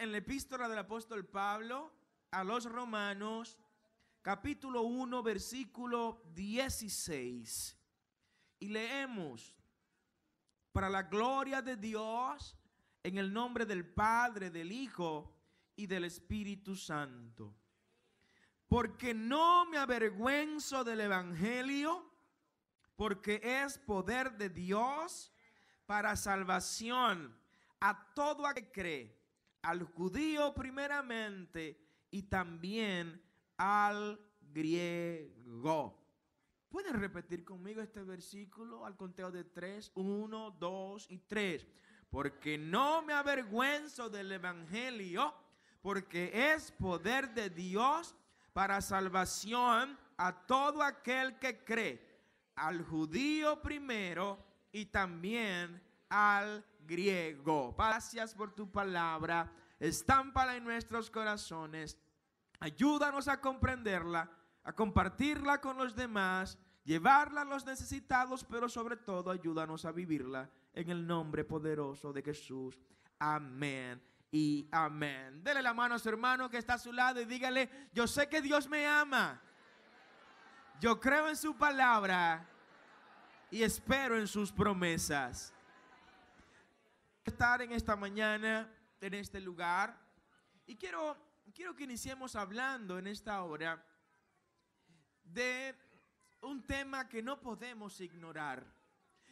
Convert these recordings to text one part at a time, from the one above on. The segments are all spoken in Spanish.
en la epístola del apóstol Pablo a los Romanos, capítulo 1, versículo 16. Y leemos: para la gloria de Dios, en el nombre del Padre, del Hijo y del Espíritu Santo. Porque no me avergüenzo del Evangelio, porque es poder de Dios para salvación a todo aquel que cree, al judío primeramente y también al griego. ¿Pueden repetir conmigo este versículo al conteo de 3? 1, 2 y 3. Porque no me avergüenzo del Evangelio, porque es poder de Dios para salvación a todo aquel que cree, al judío primero y también al griego. Gracias por tu palabra, estámpala en nuestros corazones, ayúdanos a comprenderla, a compartirla con los demás, llevarla a los necesitados, pero sobre todo ayúdanos a vivirla en el nombre poderoso de Jesús. Amén y amén. Dele la mano a su hermano que está a su lado y dígale: yo sé que Dios me ama, yo creo en su palabra y espero en sus promesas. Estar en esta mañana, en este lugar, y quiero que iniciemos hablando en esta hora de un tema que no podemos ignorar.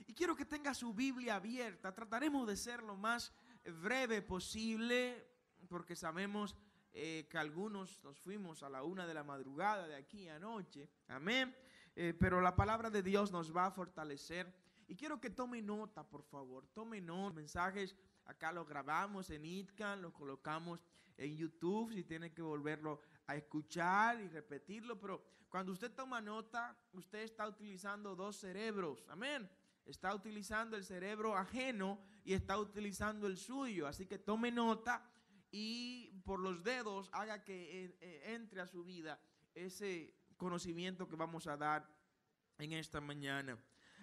Y quiero que tenga su Biblia abierta. Trataremos de ser lo más breve posible, porque sabemos que algunos nos fuimos a la 1 de la madrugada de aquí anoche. Amén. Pero la palabra de Dios nos va a fortalecer. Y quiero que tome nota, por favor. Tome nota. Los mensajes acá los grabamos en ITCAN, los colocamos en YouTube, si tiene que volverlo a escuchar y repetirlo. Pero cuando usted toma nota, usted está utilizando dos cerebros. Amén. Está utilizando el cerebro ajeno y está utilizando el suyo. Así que tome nota y por los dedos haga que entre a su vida ese conocimiento que vamos a dar en esta mañana.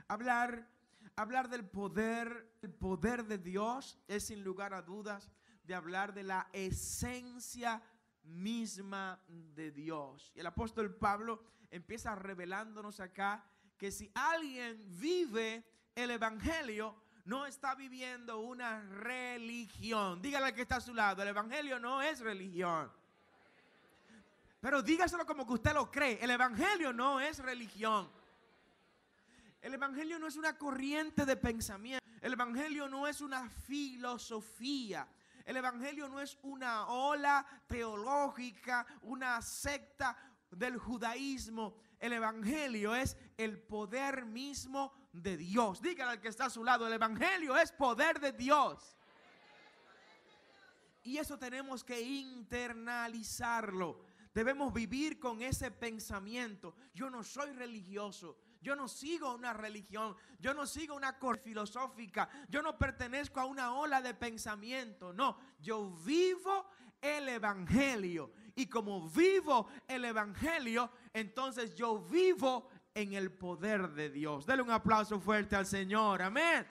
Hablar del poder, el poder de Dios es sin lugar a dudas de hablar de la esencia misma de Dios. Y el apóstol Pablo empieza revelándonos acá que si alguien vive el Evangelio, no está viviendo una religión. Dígale al que está a su lado: el Evangelio no es religión. Pero dígaselo como que usted lo cree: el Evangelio no es religión. El Evangelio no es una corriente de pensamiento. El Evangelio no es una filosofía. El Evangelio no es una ola teológica, una secta del judaísmo. El Evangelio es el poder mismo de Dios. Dígale al que está a su lado: el Evangelio es poder de Dios. Y eso tenemos que internalizarlo. Debemos vivir con ese pensamiento. Yo no soy religioso. Yo no sigo una religión, yo no sigo una corriente filosófica, yo no pertenezco a una ola de pensamiento. No, yo vivo el Evangelio. Y como vivo el Evangelio, entonces yo vivo en el poder de Dios. Dele un aplauso fuerte al Señor. Amén.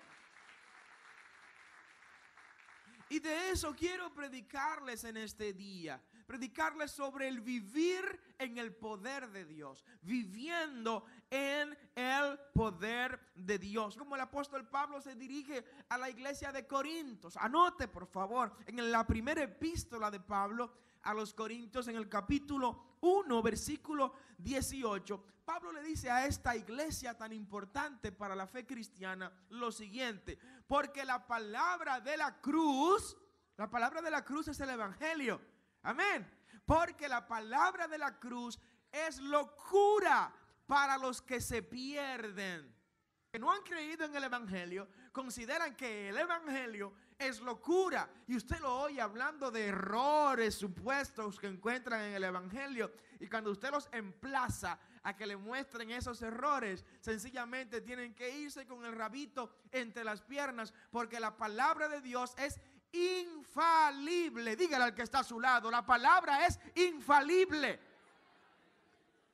Y de eso quiero predicarles en este día. Predicarles sobre el vivir en el poder de Dios. Viviendo en el poder de Dios. Como el apóstol Pablo se dirige a la iglesia de Corintios. Anote, por favor, en la primera epístola de Pablo a los Corintios, en el capítulo 1, versículo 18. Pablo le dice a esta iglesia tan importante para la fe cristiana lo siguiente: porque la palabra de la cruz es el Evangelio. Amén. Porque la palabra de la cruz es locura para los que se pierden. Que no han creído en el Evangelio, consideran que el Evangelio es locura. Y usted lo oye hablando de errores supuestos que encuentran en el Evangelio. Y cuando usted los emplaza a que le muestren esos errores, sencillamente tienen que irse con el rabito entre las piernas, porque la palabra de Dios es infalible. Dígale al que está a su lado: la palabra es infalible.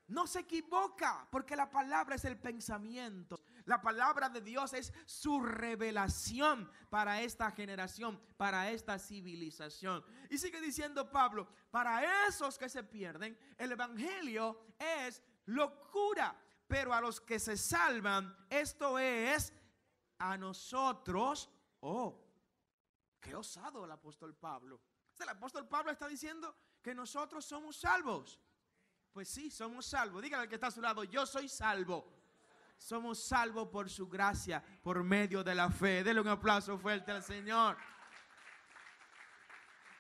no se equivoca, porque la palabra es el pensamiento. La palabra de Dios es su revelación para esta generación, para esta civilización. Y sigue diciendo Pablo, para esos que se pierden, el evangelio es locura, pero a los que se salvan, esto es a nosotros. Oh, qué osado el apóstol Pablo. El apóstol Pablo está diciendo que nosotros somos salvos. Pues sí, somos salvos. Dígale al que está a su lado, yo soy salvo. Somos salvos por su gracia, por medio de la fe. Denle un aplauso fuerte al Señor.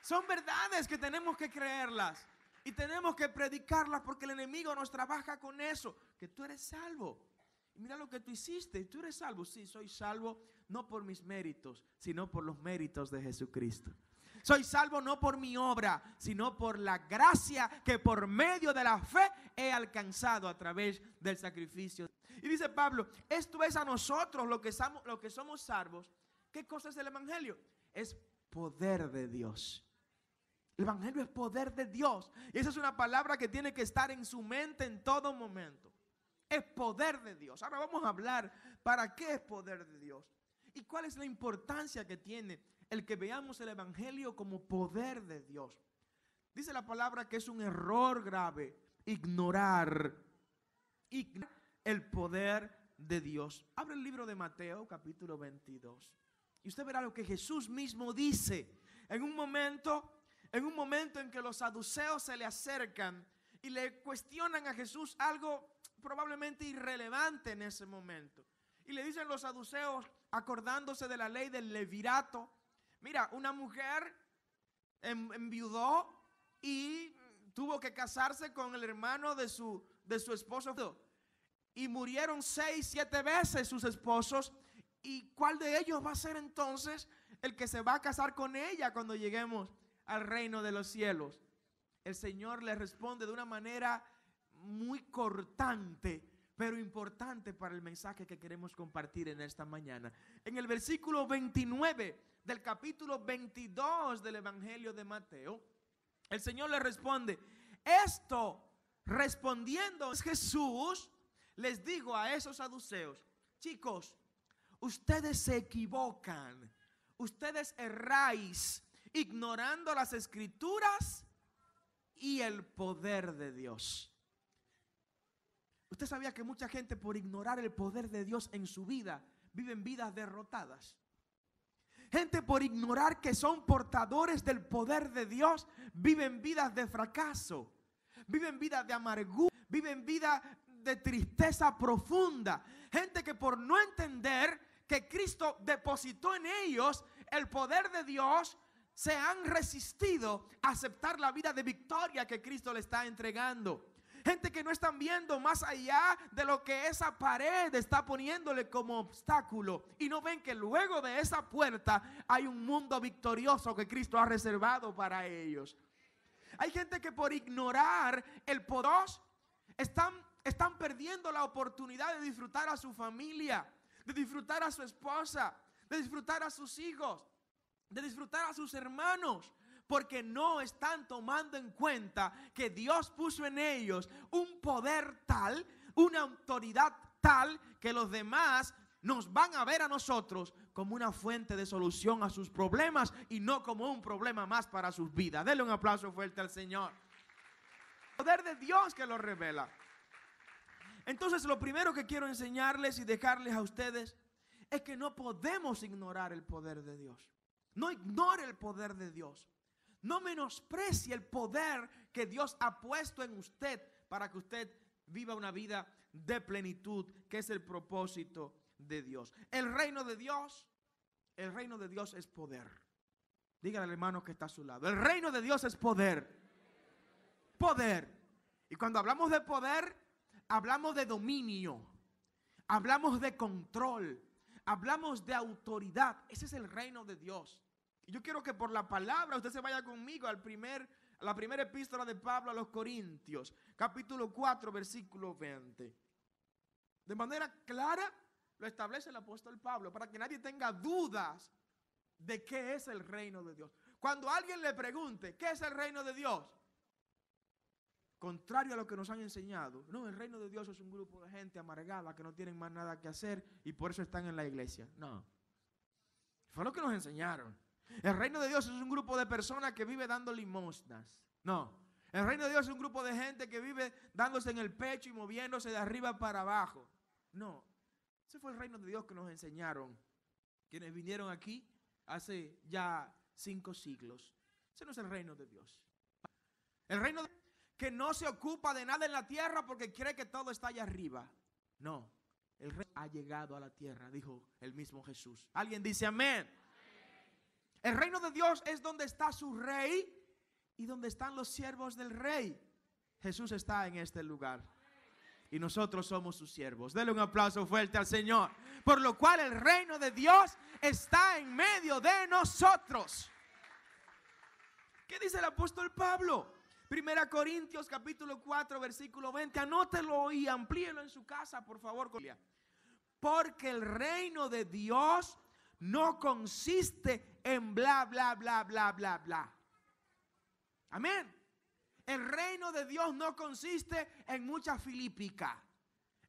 Son verdades que tenemos que creerlas y tenemos que predicarlas, porque el enemigo nos trabaja con eso, que tú eres salvo. Y mira lo que tú hiciste, tú eres salvo. Sí, soy salvo no por mis méritos, sino por los méritos de Jesucristo. Soy salvo no por mi obra, sino por la gracia que por medio de la fe he alcanzado a través del sacrificio. Y dice Pablo, esto es a nosotros lo que somos salvos. ¿Qué cosa es el evangelio? Es poder de Dios. El evangelio es poder de Dios. Y esa es una palabra que tiene que estar en su mente en todo momento. Es poder de Dios. Ahora vamos a hablar para qué es poder de Dios y cuál es la importancia que tiene el que veamos el evangelio como poder de Dios. Dice la palabra que es un error grave ignorar el poder de Dios. Abre el libro de Mateo, capítulo 22. Y usted verá lo que Jesús mismo dice. En un momento en que los saduceos se le acercan y le cuestionan a Jesús algo probablemente irrelevante en ese momento. Y le dicen los saduceos, acordándose de la ley del levirato, mira, una mujer enviudó y tuvo que casarse con el hermano de su esposo. Y murieron 6, 7 veces sus esposos. ¿Y cuál de ellos va a ser entonces el que se va a casar con ella cuando lleguemos al reino de los cielos? El Señor le responde de una manera muy cortante, pero importante para el mensaje que queremos compartir en esta mañana. En el versículo 29 del capítulo 22 del Evangelio de Mateo, el Señor le responde, esto respondiendo Jesús, les digo a esos saduceos, chicos, ustedes se equivocan, ustedes erráis, ignorando las escrituras y el poder de Dios. Usted sabía que mucha gente, por ignorar el poder de Dios en su vida, viven vidas derrotadas. Gente, por ignorar que son portadores del poder de Dios, viven vidas de fracaso, viven vidas de amargura, viven vidas de tristeza profunda. Gente que por no entender que Cristo depositó en ellos el poder de Dios, se han resistido a aceptar la vida de victoria que Cristo le está entregando. Gente que no están viendo más allá de lo que esa pared está poniéndole como obstáculo, y no ven que luego de esa puerta hay un mundo victorioso que Cristo ha reservado para ellos. Hay gente que por ignorar el poder están perdiendo la oportunidad de disfrutar a su familia, de disfrutar a su esposa, de disfrutar a sus hijos, de disfrutar a sus hermanos, porque no están tomando en cuenta que Dios puso en ellos un poder tal, una autoridad tal, que los demás nos van a ver a nosotros como una fuente de solución a sus problemas y no como un problema más para sus vidas. Denle un aplauso fuerte al Señor. El poder de Dios que lo revela. Entonces, lo primero que quiero enseñarles y dejarles a ustedes es que no podemos ignorar el poder de Dios. No ignore el poder de Dios. No menosprecie el poder que Dios ha puesto en usted para que usted viva una vida de plenitud, que es el propósito de Dios. El reino de Dios es poder. Dígale al hermano que está a su lado. El reino de Dios es poder. Poder. Y cuando hablamos de poder, hablamos de dominio, hablamos de control, hablamos de autoridad. Ese es el reino de Dios. Y yo quiero que por la palabra usted se vaya conmigo a la primera epístola de Pablo a los Corintios, capítulo 4, versículo 20. De manera clara lo establece el apóstol Pablo, para que nadie tenga dudas de qué es el reino de Dios. Cuando alguien le pregunte, ¿qué es el reino de Dios? contrario a lo que nos han enseñado. No, el reino de Dios es un grupo de gente amargada que no tienen más nada que hacer y por eso están en la iglesia. No. Fue lo que nos enseñaron. El reino de Dios es un grupo de personas que vive dando limosnas. No. El reino de Dios es un grupo de gente que vive dándose en el pecho y moviéndose de arriba para abajo. No. Ese fue el reino de Dios que nos enseñaron quienes vinieron aquí hace ya 5 siglos. Ese no es el reino de Dios. El reino de Dios que no se ocupa de nada en la tierra porque cree que todo está allá arriba. No, el rey ha llegado a la tierra, dijo el mismo Jesús. ¿Alguien dice amén? El reino de Dios es donde está su rey y donde están los siervos del rey. Jesús está en este lugar y nosotros somos sus siervos. Denle un aplauso fuerte al Señor. Por lo cual el reino de Dios está en medio de nosotros. ¿Qué dice el apóstol Pablo? 1 Corintios capítulo 4 versículo 20. Anótelo y amplíelo en su casa, por favor. Porque el reino de Dios no consiste en bla, bla, bla, bla, bla, bla. Amén. El reino de Dios no consiste en mucha filípica,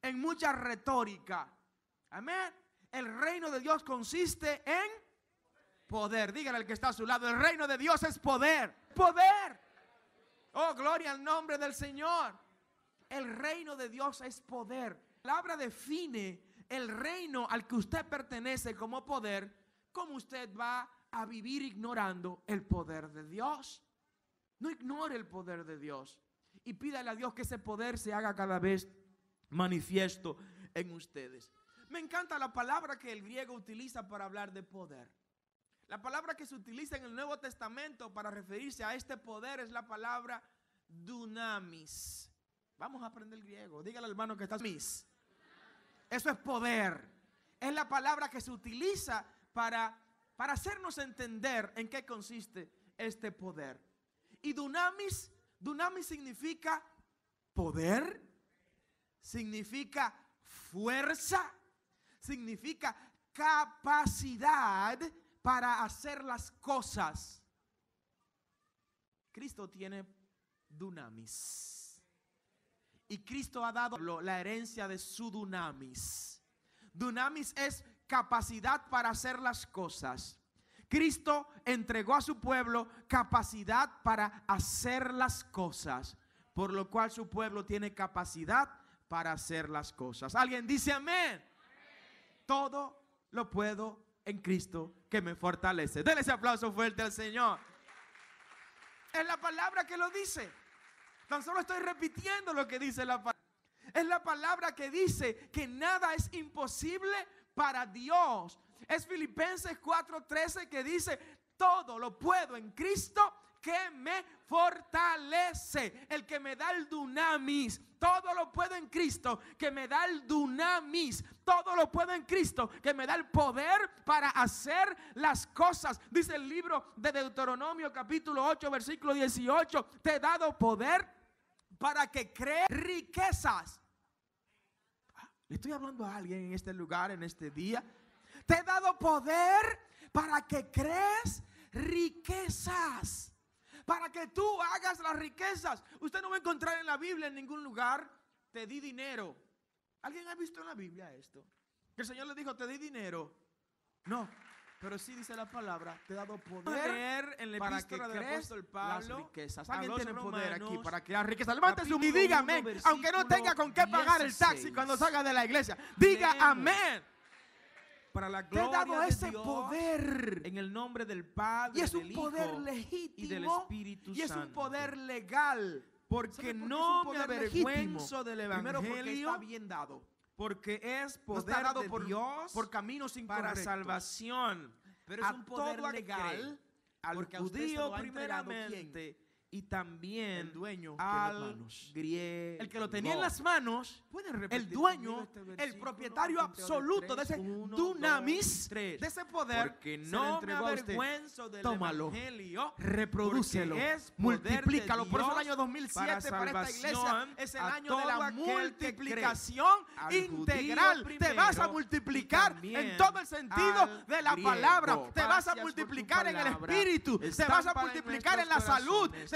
en mucha retórica. Amén. El reino de Dios consiste en poder. Dígale al que está a su lado, el reino de Dios es poder. Poder. Oh, gloria al nombre del Señor. El reino de Dios es poder. La palabra define el reino al que usted pertenece como poder. ¿Cómo usted va a vivir ignorando el poder de Dios? No ignore el poder de Dios y pídale a Dios que ese poder se haga cada vez manifiesto en ustedes. Me encanta la palabra que el griego utiliza para hablar de poder. La palabra que se utiliza en el Nuevo Testamento para referirse a este poder es la palabra dunamis. Vamos a aprender el griego. Dígale al hermano que está mis. Eso es poder. Es la palabra que se utiliza para hacernos entender en qué consiste este poder. Y dunamis significa poder, significa fuerza, significa capacidad para hacer las cosas. Cristo tiene dunamis. Y Cristo ha dado la herencia de su dunamis. Dunamis es capacidad para hacer las cosas. Cristo entregó a su pueblo capacidad para hacer las cosas, por lo cual su pueblo tiene capacidad para hacer las cosas. ¿Alguien dice amén? Todo lo puedo en Cristo que me fortalece. Denle ese aplauso fuerte al Señor. Es la palabra que lo dice. Tan solo estoy repitiendo lo que dice la palabra. Es la palabra que dice que nada es imposible para Dios. Es Filipenses 4:13 que dice: todo lo puedo en Cristo que me fortalece. El que me da el dunamis. Todo lo puedo en Cristo que me da el dunamis. Todo lo puedo en Cristo que me da el poder para hacer las cosas. Dice el libro de Deuteronomio capítulo 8 versículo 18: te he dado poder para que crees riquezas. Le estoy hablando a alguien en este lugar, en este día. Te he dado poder para que crees riquezas. Para que tú hagas las riquezas. Usted no va a encontrar en la Biblia en ningún lugar: te di dinero. ¿Alguien ha visto en la Biblia esto? Que el Señor le dijo: te di dinero. No, pero sí dice la palabra: te he dado poder en la para que crees las riquezas. ¿Alguien tiene poder aquí para crear riquezas? Levántese y diga amén, aunque no tenga con qué pagar el taxi cuando salga de la iglesia. Diga amén. Para la gloria, te he dado ese poder en el nombre del Padre, y es un poder legítimo y del Espíritu Santo. Y es un poder legal, porque no me avergüenzo del evangelio. Primero, porque está bien dado, porque es poder dado de por Dios por caminos incorrectos para salvación. Pero es un poder legal al judío primeramente y también el dueño al griego. El que lo tenía en las manos, el dueño, el propietario absoluto de ese dunamis, de ese poder, porque no me avergüenzo del evangelio, reprodúcelo, multiplícalo. Por eso el año 2007 para esta iglesia es el año de la multiplicación integral. Te vas a multiplicar en todo el sentido de la palabra. Te vas a multiplicar en el espíritu, te vas a multiplicar en la salud,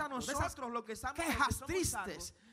a contento, nosotros lo que somos quejas salvos, tristes,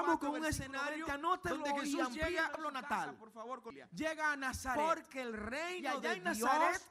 estamos con un versículo escenario 20, anótelo donde y Jesús amplíelo llega en a lo su casa, natal. por favor. Llega a Nazaret. Porque el Y reino allá de en Nazaret Dios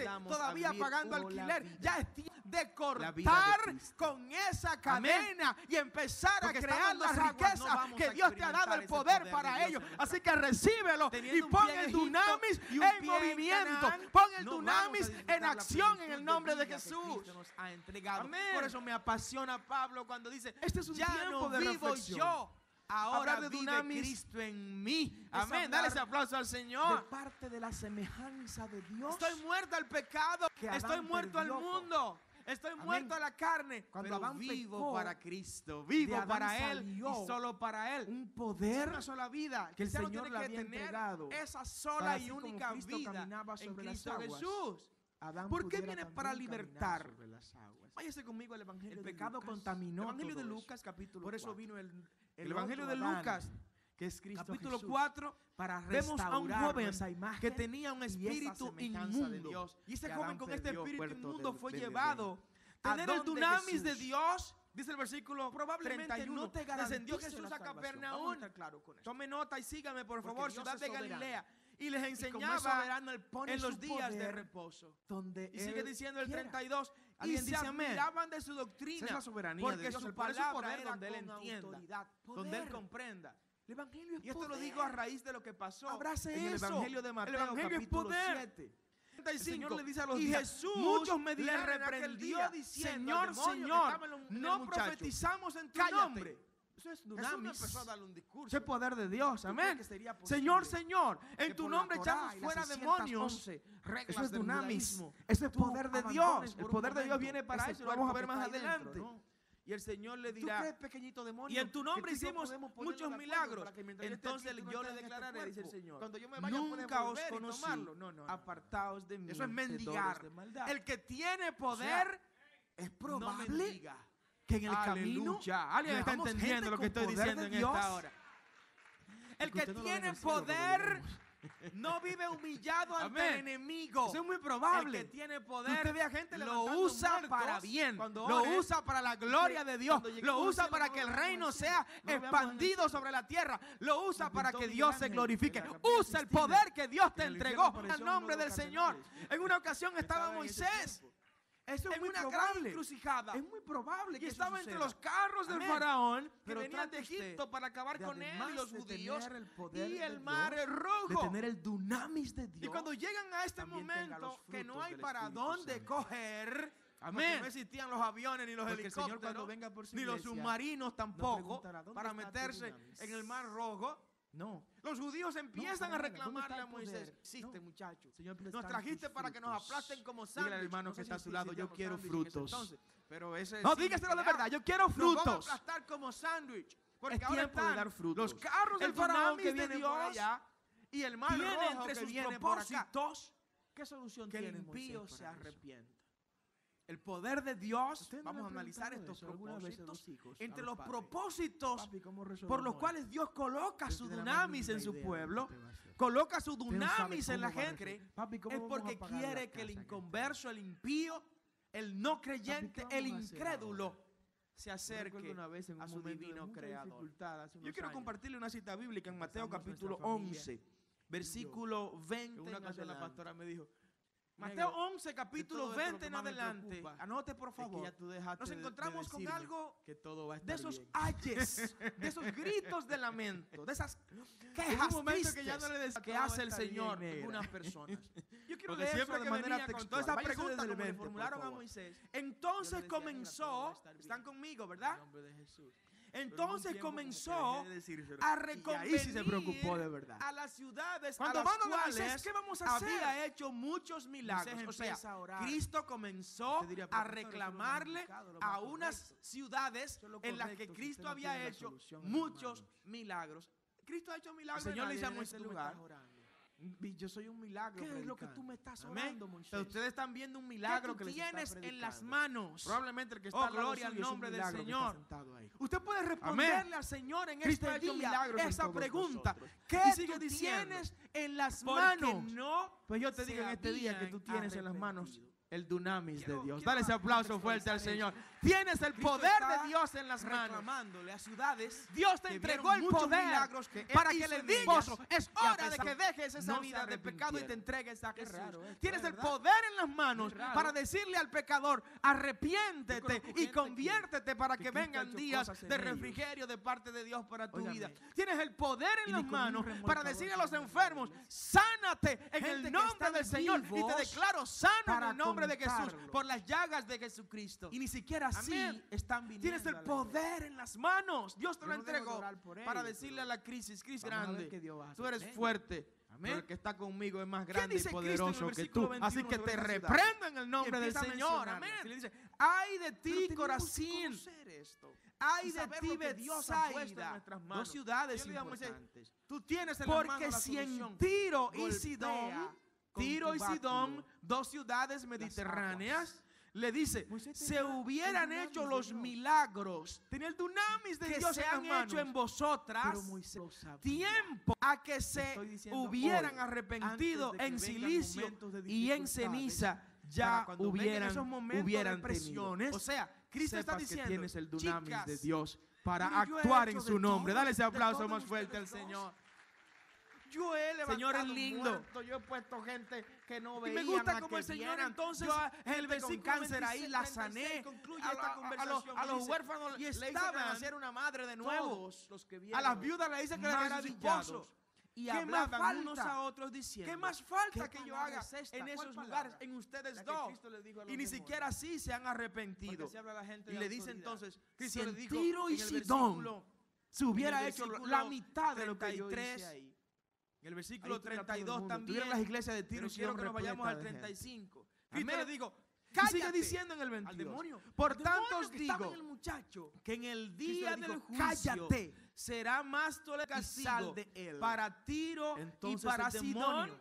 necesitamos todavía vivir pagando por la alquiler. vida. Ya es tiempo de La vida de cortar Cristo. con esa cadena y empezar Porque a crear estando las en las aguas no riquezas vamos que a Dios te ha dado experimentar el ese poder poder de para Dios ello. en nuestra Así que vida. recíbelo y Teniendo un pon pie en el Egipto dunamis y un en pie en movimiento. Canaán, Pon el no vamos dunamis a disfrutar en la acción en plenitud el nombre de vida que Jesús. Cristo nos ha entregado. Amén. Por eso me apasiona Pablo cuando dice, Este es un ya tiempo no de vivo reflexión. yo, ahora Hablar de vive dunamis Cristo en mí. es Amén. hablar Dale ese aplauso al De Señor. parte de la semejanza de Dios. Estoy muerto al pecado, que Adán estoy muerto al perdió. mundo, estoy Amén. muerto a la carne, Cuando pero Adán vivo pecó, para Cristo, de vivo Adán para Él salió y solo para Él. un Es poder una sola vida que el cristiano Señor tiene le que había tener entregado esa para sola así y como única Cristo vida caminaba en sobre las Cristo aguas. Jesús. Adán ¿Por qué pudiera viene también para caminar libertar? sobre las aguas. Váyase conmigo al Evangelio El de pecado Lucas. contaminó El Evangelio de todo eso. Lucas, capítulo Por eso 4. vino el Evangelio de otro Adán, Lucas, que es Cristo capítulo Jesús, 4, para vemos a un restaurar joven esa imagen que tenía un y esa espíritu semejanza de inmundo. Dios Y ese que joven Adán con este perdió espíritu puerto inmundo del- fue del llevado. ¿A Tener el dónde dunamis de Jesús? Dios, dice el versículo Probablemente 31, no te descendió garantice Jesús la a salvación. Vamos a Capernaum. estar claro con esto. Tome nota y sígame, por Porque favor, Dios ciudad es de soberano. Galilea. Y les Y como es enseñaba soberano, Él pone en los su días de poder reposo. donde Y sigue Él diciendo el quiera. 32. Y Alguien se dice amén. admiraban de su Esa doctrina. es la soberanía porque de Dios. su Él pone su palabra poder era donde Él con entienda, autoridad, poder. donde Él comprenda. El Evangelio es Y esto lo poder. digo a raíz de lo que pasó Abrace en el eso. Evangelio de Mateo, El Evangelio es capítulo poder. 7. El Señor le dice a los y días, Jesús muchos me le dirán en aquel reprendió día, diciendo, Señor, al demonio que Señor, estaba en el no muchacho, profetizamos en tu cállate. nombre. Eso es Jesús no dunamis. empezó a darle un discurso. Eso es poder de Dios, ¿Tú crees amén. que sería posible Señor, Señor, que en tu por la nombre Torá echamos y las fuera 611 demonios. reglas Eso es del dunamis. judaísmo, Eso es tú poder de abandones Dios. por El un poder de Dios momento viene para ese eso. Lo vamos a ver cuerpo más que está adelante. dentro, ¿no? Y el Señor le ¿Tú dirá, crees, pequeñito demonio, y en tu nombre que tú y yo hicimos podemos ponernos muchos de acuerdo milagros. para que mientras yo esté Entonces aquí, tú no yo le estés en este declararé, dice el cuerpo? Señor, Cuando yo me vaya, nunca podemos os volver y conocí. tomarlo. No. Apartaos de mí, Eso es mendigar. hacedores de maldad. El que tiene poder es es probable mendiga. que en el camino Aleluya. Alguien está veamos entendiendo gente lo que estoy con poder diciendo de en Dios. esta hora. El Porque que usted no lo ve en tiene el cielo, pero poder lo vemos. no vive humillado ante Amén. el enemigo. Eso es muy El probable. que tiene Que poder usted ve a gente lo levantando usa muertos para bien, cuando lo ore, usa para la gloria de Dios, cuando lo lleguemos al usa cielo, para no que lo el veamos reino en el sea cielo, no lo veamos en el expandido cielo. sobre la tierra, lo usa Lo para pintó que Miguel Dios se Ángel glorifique. en la Capilla Usa el Sistina. poder que Dios te En el entregó infierno al apareció nombre uno de del los Señor. cardenales. En una ocasión estaba Estaban en ese Moisés tiempo. Eso es en muy una gran probable. encrucijada. Es muy probable que Y eso estaba entre suceda. los carros del Amén. faraón que Pero venían de trate usted Egipto para acabar de, con él y además los de judíos tener el poder y de el mar Dios, rojo. de tener el dunamis de Dios. Y cuando llegan a este también tenga los momento que no frutos hay del para Espíritu dónde Santo. coger, Amén. porque no existían los aviones ni los Porque el Señor cuando helicópteros, venga por su ni los iglesia, submarinos nos tampoco, preguntará, ¿dónde para está tu meterse dunamis? en el mar rojo. No. Los judíos empiezan para a nada. ¿Dónde reclamarle está a el Moisés. poder? Existe, No. muchacho. Señor, ¿dónde Nos están trajiste tus para que nos frutos? aplasten como Dígale al sándwich. hermano No que sé está a si su lado, yo existían quiero los sándwiches en ese frutos. entonces, pero ese No, sí, dígaselo de nuclear. verdad, yo quiero Nos vamos a frutos. aplastar como sándwich. Porque Es ahora tiempo de están dar frutos. los carros del El faraón dunamis que de vienen por Dios allá y el mar tiene rojo entre que sus viene por acá. propósitos. ¿Qué solución Que el tiene impío Moisés se para eso? arrepienta. El poder de Dios, ¿Ustedes no vamos le a han analizar preguntado estos eso alguna vez a los propósitos. hijos, a Entre los los padres? propósitos Papi, ¿cómo resolvemos por los esto? cuales Dios coloca Usted su tiene la dunamis mínima en su idea de lo que pueblo, usted va a hacer. coloca su Usted no sabe dunamis en la cómo va a gente, resolver. Papi, ¿cómo es vamos a porque pagar la quiere que el casa en este inconverso, el impío, el no creyente, Papi, ¿qué el vamos a hacer incrédulo, ahora? se Yo acerque recuerdo una vez en un a su momento de divino mucha creador. dificultad hace Yo unos quiero años. compartirle una cita bíblica en Mateo Empezamos capítulo nuestra familia 11, versículo 20 En una en ocasión la adelante. pastora me dijo, Mateo "Negro, 11, capítulo todo esto lo 20 que en más me adelante. preocupa Anote, por es que favor. ya tú dejaste Nos de encontramos con decirme algo que todo va a estar de esos bien". ayes, de esos gritos de lamento, de esas Hubo quejas un momento que ya no le tristes decía, que "Todo va a hace el estar bien, Señor en negra". algunas personas. Yo quiero Porque leer siempre eso de que manera venía con textual. toda esa Váyase pregunta desde el como le 20, por formularon a favor. Moisés. Yo Entonces le decía, "Mira, todo va a comenzó, estar bien". están conmigo, En ¿verdad? nombre de Jesús. Entonces comenzó a a ahí sí se preocupó de reconvenir verdad. a las ciudades Cuando a las mandan a Moisés, cuales ¿qué vamos a hacer? había hecho muchos milagros. Moisés O sea, empieza a orar. Cristo comenzó Usted diría, "Pero, a pastor, eso es lo más reclamarle indicado, lo más a unas correcto". ciudades Eso es lo en las que correcto, si Cristo usted no había tiene la hecho solución, muchos hermanos. milagros. Cristo ha hecho milagros. El El Señor le dice a nadie Moisés en este lugar. lugar. Yo soy un milagro. ¿Qué es lo que predicando. tú me estás Amén. orando, Moisés? Pero ustedes están viendo un ¿Qué milagro tú que les tienes está en las predicando? manos. Probablemente el que está Oh, al lado gloria al suyo es un nombre del milagro que está Señor. sentado ahí. Usted puede responderle al Señor en Cristo este ha hecho día milagros en esa todos pregunta. nosotros. ¿Qué Y sigue tú diciendo, tienes en las porque manos? No, pues yo te se digo en este día que tú habían tienes en las manos el dunamis de Dios. quiero Dale ese aplauso fuerte al contextualizar Señor. Tienes el Cristo poder está de Dios en las manos. reclamándole a ciudades Dios te que entregó vieron el muchos poder milagros que Él para que hizo le en digas, ellas, esposo, es y a hora de pesar que dejes esa no se vida de pecado y te arrepintieron. entregues a Qué Jesús. raro esto, Tienes el ¿verdad? poder en las manos Qué raro. para decirle al pecador, Yo arrepiéntete conozco y gente conviértete para que que Cristo ha vengan hecho días cosas en de ellos. refrigerio de parte de Dios para tu Óigame. vida. Tienes el poder Y en las ni con un manos para remolcador decirle a los pueden enfermos, arreglarles. sánate en Gente el que nombre están del Señor y te vivos declaro sano en para el nombre de Jesús contarlo. por las llagas de Jesucristo. Y ni siquiera así Amén. están viniendo. Tienes el a la poder en las manos. Dios te Yo lo no dejo de entregó orar por para ellos, decirle pero a la crisis vamos a ver grande, qué Dios va a tú hacer eres con ellos. fuerte, Amén. pero el que está conmigo es más ¿Qué grande y dice Cristo en el poderoso que versículo tú. 21 Así que sobre te esa ciudad? reprendo en el nombre Y del empieza a Señor. mencionarlas. Amén. Y le dice, Ay de pero ti, tenemos que Corazín. conocer esto. Ay Y de saber ti, lo que Dios ha puesto en Bethsaida. nuestras manos. Dos ciudades Yo le digo a Moisés, importantes. Tú tienes en las manos Porque la si en solución. Tiro y Golpea Sidón, Tiro y Sidón, dos ciudades mediterráneas, le dice, Moisés se tenía hubieran el hecho dunamis los de Dios. milagros, tenía el dunamis de que Dios se en las han manos, hecho en vosotras, pero Moisés lo sabía. tiempo a que se Estoy diciendo hubieran hoy, arrepentido antes de que en vengan silicio momentos de y en dificultades, ceniza, para ya cuando vengan hubieran, esos momentos hubieran de tenido. presiones, O sea, Cristo está sepas que diciendo, tienes el dunamis chicas, de Dios para mire, yo he actuar hecho en de su nombre. todo, Dale ese de aplauso todo más en fuerte al ustedes Señor. Yo he levantado Señor es lindo. muertos, yo he puesto gente que no Y veían me gusta a como que el Señor vieran. entonces Yo en el versículo con cáncer ahí 26, la 36 sané. concluye A, esta a conversación los y dice, huérfanos y le hice estaban nacer una madre de nuevo. todos Los que a vieron las viudas le dice que les era maravillados. esposo. Y ¿Qué más hablaban unos falta? a otros diciendo, ¿Qué más falta ¿qué que yo palabra haga es esta? en ¿Cuál esos palabra? lugares? En ustedes La que dos. Cristo le dijo a los Y ni demonios. siquiera así se han arrepentido. Porque se habla a la gente Y de le dice autoridad. entonces, Si Cristo le en dijo Tiro y en el Sidón versículo, se hubiera en el hecho versículo la mitad de lo que yo 33, hice ahí. en el versículo Ahí estuviera todo el 32 mundo. también, Tuvieran las iglesias de Tiro pero y quiero Sidón que nos vayamos al repletas de gente. 35. Cristo Amén. le dijo, Y sigue cállate diciendo en el 22. al demonio. Por El tanto demonio os que estaba digo en el muchacho, que en el Cristo día le del dijo, juicio cállate será más tolerable y sal de él. para Tiro Entonces y para el Sidón demonio,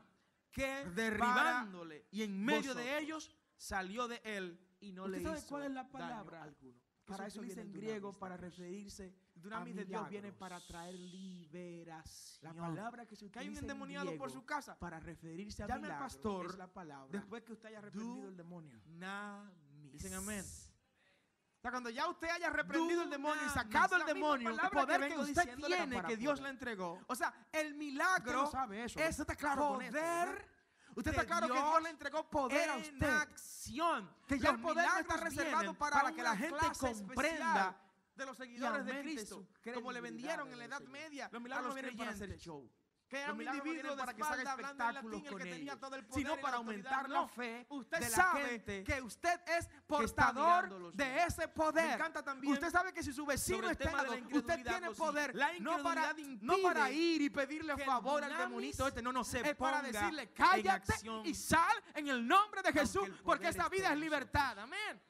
que derribándole y en medio de vosotros. ellos salió de él y no le ¿Usted sabe hizo cuál es la daño palabra? alguno. Para Eso eso utiliza viene en el griego dunamis, para hermanos. referirse El dunamis de Dios viene para traer liberación. la palabra que se que hay un utiliza en endemoniado por griego su casa. para referirse a Llame al milagros pastor es la palabra Después que usted haya reprendido el demonio. dunamis. Dicen amén. O sea, cuando ya usted haya reprendido el demonio y Dunamis, sacado el la misma demonio, el palabra que poder que vengo usted diciéndole tiene, para que Dios poder. le entregó. O sea, El usted milagro no sabe eso. es Usted está claro con esto, ¿verdad? poder. Usted de está claro que Dios Dios le entregó poder a en usted. acción. Que ya Los el poder no está milagros reservado vienen para que la una gente clase comprenda especial de los y seguidores de aumente Cristo, su como le credibilidad vendieron en en la el Edad Señor. Media Los a milagros los no vienen para hacer creyentes. show. Que era Los un milagros no individuo vienen de para que se haga espalda hablando en espectáculos latín, el con que tenía ellos, todo el poder sino y para la autoridad. aumentar la No. fe Usted de la sabe gente que usted es está portador mirando los de números. ese poder. Me encanta también Usted sabe que si su vecino sobre el está tema de la enojado, usted incredulidad, tiene lo poder sigue. La no para incredulidad ir y pedirle que el favor al dunamis demonito este. No, se es para ponga decirle en cállate acción. y sal en el nombre de Aunque Jesús, el poder porque esta esté vida en es libertad. Amén.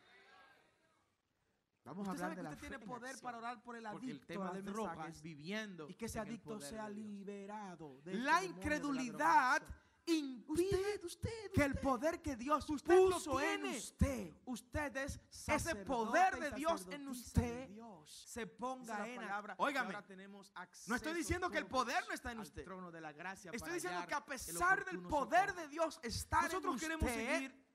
Vamos a Usted hablar sabe de que la usted fe tiene en poder acción. para orar por el Porque el adicto tema a las del drogas mensaje es viviendo y que ese en el adicto poder sea de Dios. liberado de La este demonio de la incredulidad drogadicción. impide Usted, que el poder que Dios usted lo puso en tiene. usted, Usted es ese poder de Dios en usted, se ponga en palabra. Óigame, Ahora tenemos no estoy diciendo que el poder no está en al usted. trono de la gracia. Estoy para diciendo hallar que a el pesar del oportuno poder socorro. de Dios estar Nosotros en queremos usted, seguir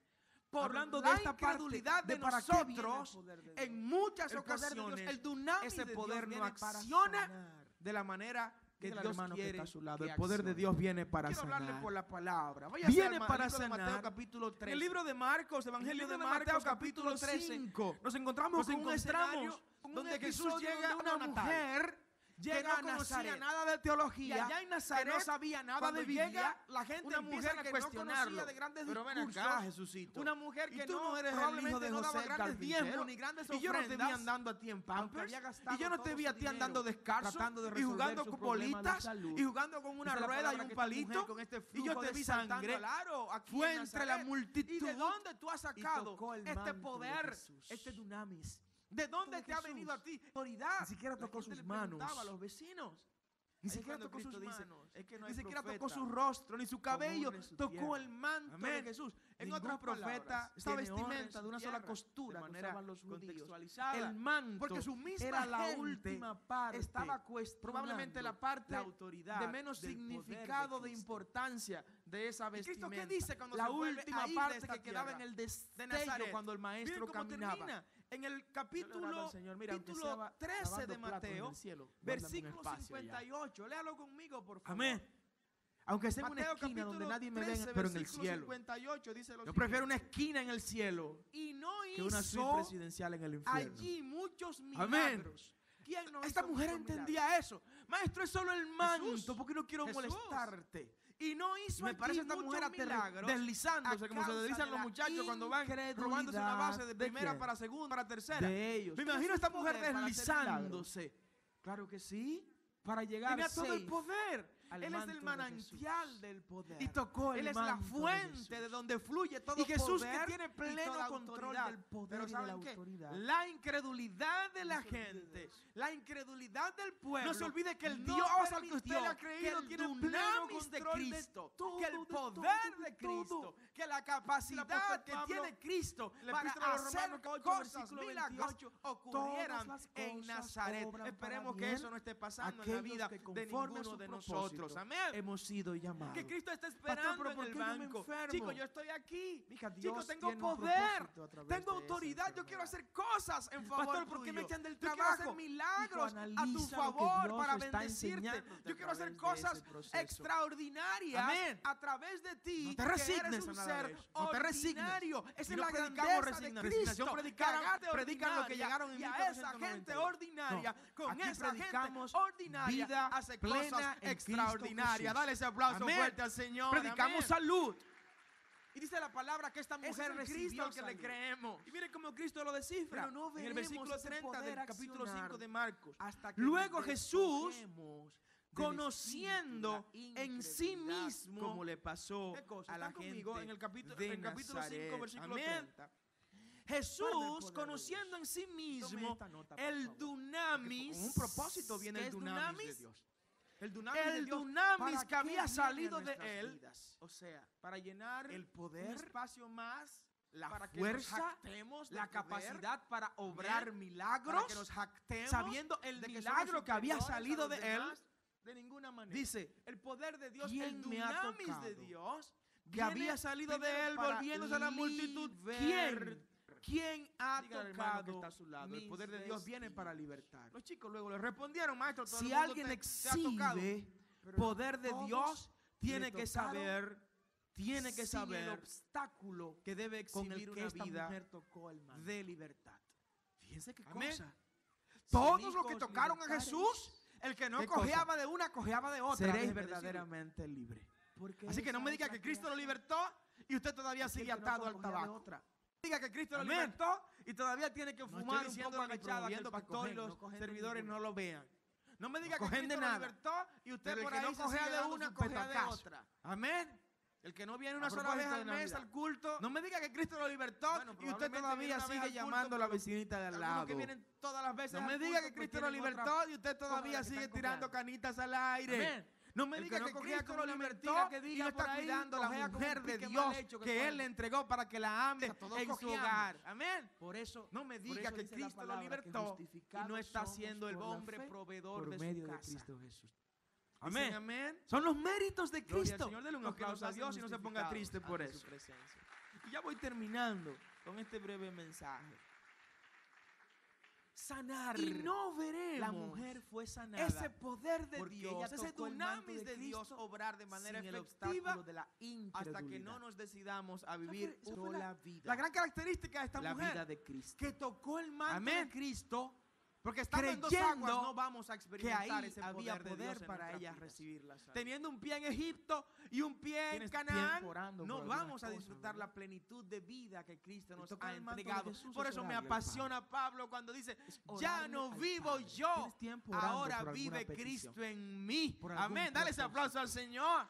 por hablando la de esta parte incredulidad de para qué viene el nosotros, poder de Dios. en muchas El poder de Dios, ocasiones, el dunamis ese de poder Dios no viene para acciona sanar. de la manera que Dígale al Dios hermano que quiere está a su lado, que el poder de accione. Dios viene para Quiero hablarle sanar. por la palabra. Vaya Viene al para libro de Mateo sanar. capítulo 13. En el libro de Marcos, En el Evangelio libro de de Mateo Marcos capítulo capítulo 5, nos encontramos con un escenario donde donde Jesús Jesús llega llega a una mujer que llega no a conocía Nazaret. nada de teología, Y allá en Nazaret, que no sabía nada cuando de Biblia, llega, la gente una empieza mujer a que no cuestionarlo. conocía de grandes Pero ven discursos, acá, Jesucito. una mujer Y que tú no no eres el probablemente hijo de no daba José el grandes carpintero, diezmos ni grandes y yo no te vi ofrendas, andando a ti en aunque Pampers, había gastado y yo no te todo vi su a ti andando dinero descalzo tratando de y resolver jugando su con problema de bolitas salud. y jugando con una Esa es la rueda y palabra un que esta mujer palito con este y yo flujo te de vi sangre saltando al aro aquí fue en entre la Nazaret. multitud. ¿Y de dónde tú has sacado tocó el este manto de poder, Jesús? este dunamis? ¿De dónde de te ha Jesús. venido a ti autoridad? Ni siquiera La tocó gente sus le preguntaba manos. a los vecinos. Ni Ahí siquiera cuando tocó sus Cristo dice, manos. es que no Ni hay siquiera tocó profeta su rostro, ni su cabello. honre su Tocó tierra. el manto Amén. de Jesús. En Ningún otras profeta palabras, esta tiene honra en vestimenta su de una sola tierra, costura de que manera usaban los judíos. contextualizada. El manto, Porque su misma era la gente última parte. estaba cuestionando Probablemente la parte la autoridad de menos del poder significado de Cristo. importancia de esa ¿Y Cristo vestimenta. qué dice cuando la se vuelve última a ir de parte esta que quedaba en tierra el de destello Nazaret? cuando el Miren maestro cómo caminaba. termina en el Yo le oraba capítulo, al Señor, mira, aunque capítulo sea 13 lavando de platos en Mateo, el cielo, guárdame un versículo espacio allá. 58. Léalo conmigo, por favor. Amén. Aunque sea en una Mateo esquina donde capítulo nadie me 13, vea, pero en el versículo cielo. 58 dice lo Yo siguiente. prefiero una esquina en el cielo Y no que una suite hizo presidencial en el infierno. allí muchos Amén. milagros. ¿Quién no Esta hizo mujer muchos entendía milagros? eso. Maestro, es solo el manto, Jesús. porque no quiero Jesús. molestarte. Y no Y hizo me allí parece esta muchos mujer milagros deslizándose a como se causa deslizan de los la muchachos cuando van robándose una base de ¿de primera quién? para segunda, para tercera. de ellos. Me ¿Tiene imagino a su esta mujer poder para hacer milagros? deslizándose. Claro que sí. Para llegar Tenía todo el safe poder. al Él es manto el de manantial Jesús. del poder. Y tocó el Él es la manto de fuente Jesús. de donde fluye todo Y Jesús poder que tiene y pleno toda control autoridad. del poder Pero y de la ¿saben qué? autoridad. La incredulidad de la No se olvide de gente, eso. la incredulidad del pueblo. No se olvide que el no Dios al que usted permitió le ha creído que tiene el pleno dunamis de control de Cristo, todo, que el de poder todo, de de Cristo, todo. que la capacidad que Pablo, tiene Cristo la para epístola a los hacer Romanos 8, cosas versículo milagrosas 28, ocurrieran todas las en cosas Nazaret. obran Esperemos para que bien eso no esté pasando en la aquellos vida que de conforme a ninguno su de propósito nosotros. Amén. hemos sido llamados. Que Cristo está Pastor, esperando ¿pero en por el qué yo me banco. enfermo? Chicos, yo estoy aquí. Mija, Chicos, Dios tengo tiene un poder, propósito a través tengo de esa autoridad. Yo quiero enfermedad. hacer cosas en favor Pastor, ¿por qué me tuyo. echan del Yo quiero trabajo? hacer milagros Hijo, a tu analiza lo que favor Dios para está bendecirte. enseñándote Yo a quiero hacer través de ese cosas proceso. extraordinarias Amén. a través de ti. No te que resignes eres a un nada de ser eso. No te resignes. ordinario. Esa Y es no la predicamos grandeza de resignación, Cristo. predican lo que llegaron en y a esa 1490. gente ordinaria, No, con aquí esa gente predicamos ordinaria, vida hace plena cosas en extraordinarias. Cristo Jesús. Dale ese aplauso Amén. fuerte al Señor. Predicamos Amén. salud. Y dice la palabra que esta Ese mujer es el recibió Cristo al que le salud. creemos. Y miren cómo Cristo lo descifra. Pero no en el veremos versículo ese 30 del poder capítulo accionar 5 de Marcos. Hasta que Luego nos Jesús, despojemos del conociendo espíritu de la en sí incredulidad, mismo, como le pasó ¿qué cosa? a la ¿Están gente conmigo? En el capítulo, de en el capítulo 5, Nazaret. versículo Amén. 30. Guarda el Jesús, poder de conociendo en sí Tome mismo esta nota, por el favor. dunamis, Con un propósito viene ¿qué el es dunamis de Dios. El dunamis, de el Dios, dunamis ¿para que había qué viene salido a de nuestras él, vidas? o sea, para llenar El poder, un espacio más, la para que fuerza, nos jactemos del la poder, capacidad para obrar Amén. milagros, para que nos jactemos, sabiendo el de que milagro somos que había superiores a salido los de él. demás. De ninguna manera. Dice, el poder de Dios, ¿quién el me ha dunamis tocado? de Dios, que viene había salido de primero él, para volviéndose a la multitud. ¿Quién ha Dígale al hermano que tocado está a su lado? El mis poder de Dios viene para vestidos? libertar. Los chicos luego le respondieron, maestro, todo Si el mundo alguien te ha tocado. exhibe Pero poder de todos Dios, tiene le que tocaron saber, tiene que sin el saber obstáculo que debe con exhibir el que una esta vida mujer tocó el manto. de libertad. Fíjense qué Amén. cosa. Todos los que Hijos tocaron a libertares. Jesús, el que no ¿Qué cosa? cojeaba de una, cojeaba de otra. Seréis déjeme decirle. verdaderamente libre. Así que no me diga que Cristo lo libertó y usted todavía sigue atado al tabaco. Diga que Cristo lo Amén. libertó y todavía tiene que No fumar estoy un diciendo poco ni agachado que el promoviendo que pastor y cogen, los no cogen de servidores ninguno. no lo vean. No me diga No que cogen Cristo de lo nada. libertó y usted Pero el por que ahí no se cojea sigue de dando una, su cojea de petacazo. otra. Amén. El que no viene una A sola propósito vez de al mes Navidad. al culto, no me diga que Cristo lo libertó Bueno, y usted probablemente todavía viene una vez sigue al culto, llamando a la pero vecinita de al algunos lado. que vienen todas las veces No al me culto diga que porque Cristo lo tienen otra libertó y usted cosa de todavía la que sigue están tirando cojeando. canitas al aire. Amén. No me El diga que que no cojea Cristo con lo una libertó mentira que y diga no está por ahí, cuidando la cojea con mujer un de pique Dios mal hecho que que Él coge. le entregó para que la ame Todos en su cojeamos. hogar. Amén. Por eso, No me por diga eso que dice la Cristo lo palabra que libertó y justificados no está somos siendo el por la hombre fe proveedor por de medio su de casa. Cristo Jesús. Amén. Amén. Amén. Son los méritos de Gloria al Cristo. Señor, dele un los que aplauso nos a Dios hacen y no se ponga justificados triste por ante su eso. presencia. Y ya voy terminando con este breve mensaje. Sanar. Y no veremos La mujer fue sanada. ese poder de porque Dios, ella ese tocó el manto dunamis de Dios Cristo obrar de manera sin el efectiva obstáculo de la hasta que no incredulidad. nos decidamos a vivir esa fue sola la vida. vida. La gran característica de esta la mujer vida de Cristo. que tocó el manto Amén. de Cristo, porque estando en dos creyendo aguas no vamos a que experimentar ahí ese había poder, de Dios en para nuestras ella vidas. recibir la salud. Teniendo un pie en Egipto y un pie en Tienes Canaán, tiempo orando no por algunas vamos a cosas, disfrutar ¿verdad? la plenitud de vida que Cristo Y nos tocar ha el manto de entregado. Jesús Por es eso me orarle al apasiona Pablo cuando dice, Es ya orarle no al vivo Padre. yo, Tienes tiempo orando ahora por alguna vive petición, Cristo en mí. por algún Amén, dale ese propósito. aplauso al Señor.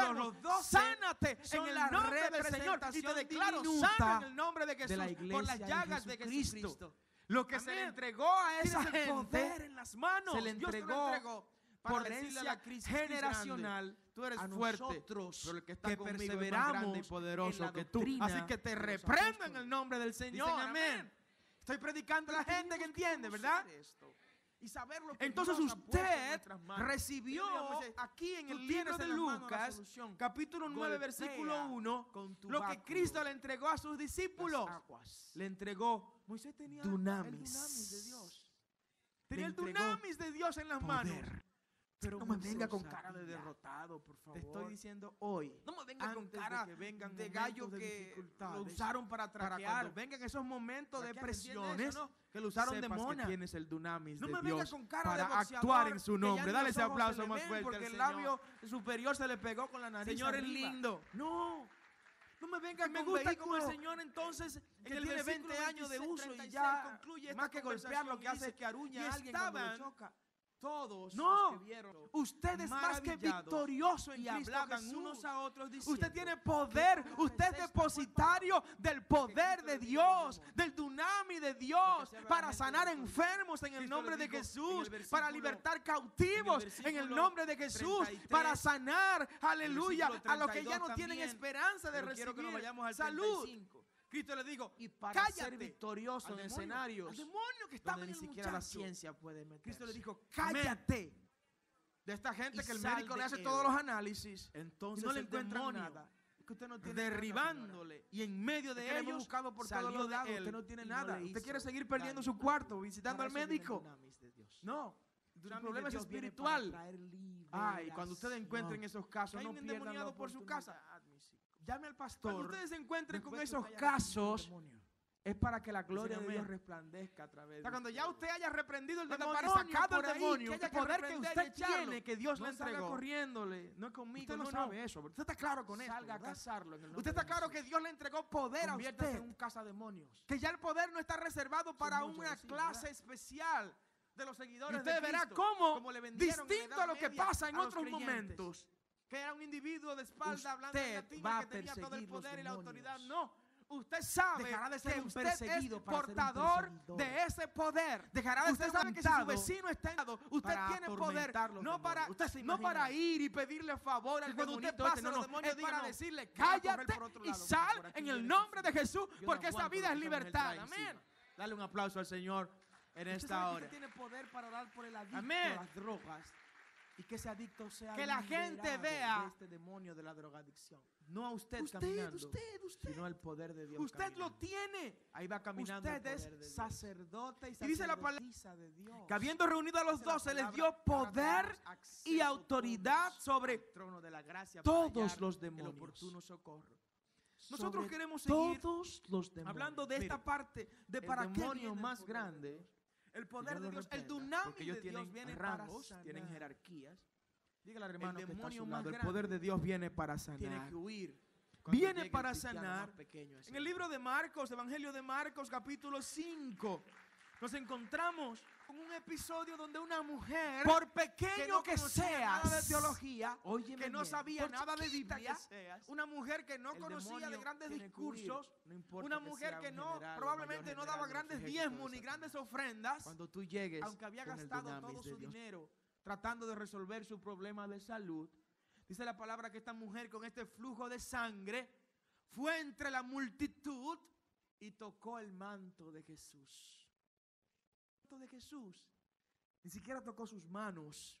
enfermos. los 12 Sánate en son el la nombre del Señor. Y te representación declaro diminuta sano en el nombre de de Jesús la por las iglesia de llagas de Jesucristo. Jesucristo. Lo que se le Amén. entregó a esa Tienes el poder gente en las manos. se le Dios te lo entregó entregó. por decirle a herencia la crisis generacional, tú eres a fuerte, nosotros pero el que está que conmigo es más perseveramos grande y poderoso en la que tú. doctrina Así que te de los reprendo en apóstoles. el nombre del Señor. Dicen Amén. Estoy predicando a la gente que entiende, ¿verdad? Y saber lo que Entonces Dios ha puesto en usted nuestras manos. recibió aquí en tú el libro tienes de en las manos la Lucas, solución. Capítulo 9, Golpea versículo 1, con tu lo que báculo Cristo le entregó a sus discípulos. las aguas. Le entregó Moisés tenía dunamis. el dunamis de Dios. Tenía el Le entregó dunamis de Dios en las manos. poder. Pero no me Moisés venga con sabía. cara de derrotado, por favor. Te estoy diciendo hoy. No me venga con antes cara de que vengan de momentos gallo de que dificultades, lo usaron para traquear. cuando vengan esos momentos de traquear, ¿entiendes presiones eso, no? que lo usaron de Sepas que mona. tienes el dunamis No de me venga Dios con cara para de boxeador, actuar en su que ya nombre. ni Dale los ese ojos aplauso se le más ven fuerte porque al el Señor. labio superior se le pegó con la nariz. Señor, es arriba. lindo. No. No me venga Me con gusta como el vehículo Señor entonces que en el tiene versículo 20 años de 26, uso y 36 ya concluye esta más que golpear lo que hace conversación es que aruña y a alguien cuando lo estaban choca. Todos No, los que vieron usted es más que maravillados victorioso en y Cristo hablaban Jesús. unos a otros diciendo, Usted tiene poder, que usted es Moisés depositario del poder de Dios, del dunami de Dios, Porque se habla para la gente sanar de la enfermos en el Cristo nombre le de dijo en Jesús, el para versículo- libertar cautivos en el versículo nombre de Jesús, 33, para sanar, aleluya, versículo a los que ya no 32 tienen también, esperanza de pero quiero que nos recibir vayamos al salud. 35. Cristo le dijo, Y para cállate, ser victorioso al en demonio, escenarios al demonio que estaba donde en ni el siquiera la muchacho. ciencia puede meterse. Cristo le dijo, Amén. cállate. De esta gente Y que el sal médico de le hace él. todos los análisis Entonces y no le el encuentran demonio, nada. que usted no tiene nada, Derribándole y en medio señora. de Es que le hemos ellos buscado por todos salió los de lados, él. usted no tiene Y nada. le Usted hizo quiere seguir perdiendo daño. su cuarto visitando Para al eso viene el médico. dunamis de Dios. No, El su dunamis problema de es Dios viene espiritual. para Ay, cuando ustedes encuentren eso, esos casos, hay no un pierdan la endemoniado por su casa. oportunidad, mis hijos. Llame al Cuando pastor. ustedes se encuentren con después que esos usted haya reprendido el casos, demonio. Es para que la gloria de amén. Dios resplandezca a través o de sea, cuando ya ustedes. usted haya reprendido el Cuando demonio, demonio sacado el por ahí, demonio, que haya el que poder que reprender usted y echarlo, tiene, que Dios no le salga entregó. corriéndole, no es conmigo, Usted no, no no. sabe eso, usted está claro con esto, Salga a ¿verdad? cazarlo en el nombre Usted está de claro Jesús. que Dios le entregó poder a Conviértase usted. en un cazademonios. Que ya el poder no está reservado para mucho una decir, clase ¿verdad? especial de los Y seguidores usted de verá Cristo, cómo, como le vendieron en la distinto Edad a lo que Media pasa en a los otros creyentes, momentos, que era un individuo de espalda hablando en usted latín va que a tenía todo el perseguir los poder y la autoridad. demonios. No, usted sabe Dejará de ser que un usted perseguido es para ser un portador perseguidor. de ese poder. Dejará de Usted ser sabe que si su montado vecino está en usted para tiene poder atormentar los no para, demonios. Usted se no imagina para eso. ir y pedirle favor al cuando usted demonito pase, ese, no, los no, demonios es para digan, decirle, voy a correr cállate por otro y lado, sal por aquí en viene el nombre de Jesús. Jesús, Yo no porque esta aguanto vida lo es que esa mujer libertad. trae Amén. encima. Dale un aplauso al Señor en Usted esta sabe que hora. usted tiene poder para dar por el adicto Amén. a las drogas y que ese adicto sea Que la gente liberado vea de este demonio de la drogadicción. No a usted, Usted, caminando, usted. sino al poder de Dios. Usted lo caminando. tiene. Ahí va caminando Usted el poder es de Dios. sacerdote Y dice la palabra sacerdotisa de Dios. que habiendo reunido a los Dice la 12 les palabra dio que ahora poder tenemos acceso y autoridad todos sobre al trono de la gracia para todos hallar los el demonios. oportuno socorro. Nosotros Sobre queremos seguir todos los demonios. hablando de esta Mire, parte de el para qué demonio viene el más poder de grande, Dios. el poder Dios de lo Dios, el reprenda, dunamis porque ellos de Dios tienen viene rangos, para tienen sanar. jerarquías. Dígale al hermano El que está a demonio su más lado, el grande poder de Dios viene para sanar. Tiene que huir. cuando Viene llegue el para cristiano sanar. más pequeño a ese En el libro de Marcos, Evangelio de Marcos, capítulo 5, nos encontramos con un episodio donde una mujer, Por pequeño que que, no conocía seas, nada de teología, que no sabía por nada de chiquita Biblia, que seas, una mujer que no el conocía de demonio grandes tiene que huir, discursos, no importa una que mujer sea que un no general o probablemente mayor no daba general de los grandes ejércitos de diezmos ni Satanás. grandes ofrendas, Cuando tú llegues aunque había con el gastado dunamis todo de su Dios. dinero tratando de resolver su problema de salud, dice la palabra que esta mujer con este flujo de sangre fue entre la multitud y tocó el manto de Jesús. El manto de Jesús. Ni siquiera tocó sus manos.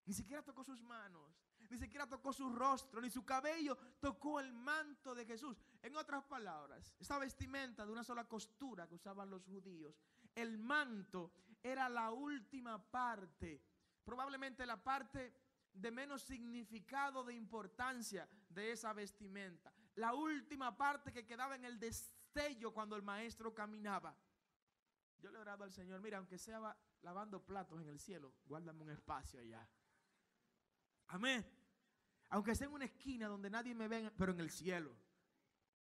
Ni siquiera tocó sus manos. Ni siquiera tocó su rostro, ni su cabello. Tocó el manto de Jesús. En otras palabras, esta vestimenta de una sola costura que usaban los judíos, el manto era la última parte, probablemente la parte de menos significado de importancia de esa vestimenta. La última parte que quedaba en el destello cuando el maestro caminaba. Yo le he orado al Señor, mira, aunque sea lavando platos en el cielo, guárdame un espacio allá. Amén. Aunque sea en una esquina donde nadie me ve, pero en el cielo.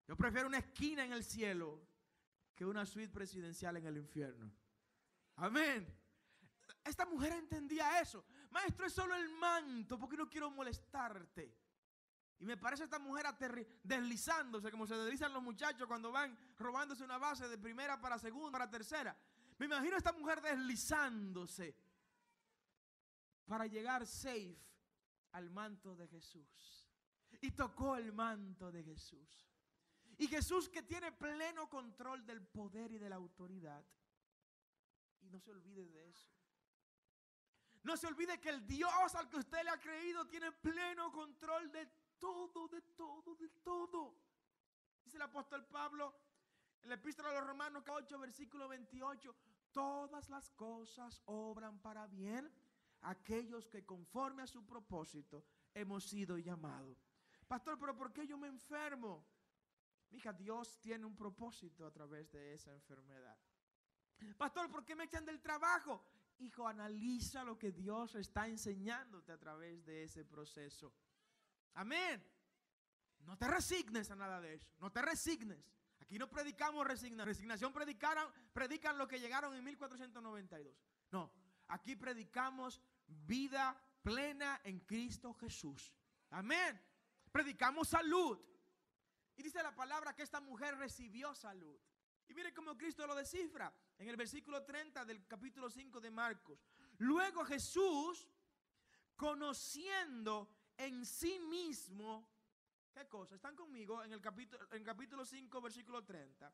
Yo prefiero una esquina en el cielo que una suite presidencial en el infierno. Amén. Esta mujer entendía eso. Maestro, es solo el manto, porque no quiero molestarte. Y me parece esta mujer deslizándose, como se deslizan los muchachos cuando van robándose una base de primera para segunda, para tercera. Me imagino a esta mujer deslizándose para llegar safe al manto de Jesús. Y tocó el manto de Jesús. Y Jesús, que tiene pleno control del poder y de la autoridad. Y no se olvide de eso. No se olvide que el Dios al que usted le ha creído tiene pleno control de todo, de todo, de todo. Dice el apóstol Pablo en la epístola a los Romanos 8, versículo 28. Todas las cosas obran para bien a aquellos que conforme a su propósito hemos sido llamados. Pastor, pero ¿por qué yo me enfermo? Mija, Dios tiene un propósito a través de esa enfermedad. Pastor, ¿por qué me echan del trabajo? Hijo, analiza lo que Dios está enseñándote a través de ese proceso. Amén. No te resignes a nada de eso. No te resignes. Aquí no predicamos resignación. Predican lo que llegaron en 1492. No, aquí predicamos vida plena en Cristo Jesús. Amén. Predicamos salud. Y dice la palabra que esta mujer recibió salud. Y mire cómo Cristo lo descifra en el versículo 30 del capítulo 5 de Marcos. Luego Jesús, conociendo en sí mismo, ¿qué cosa? ¿Están conmigo en el capítulo 5, versículo 30?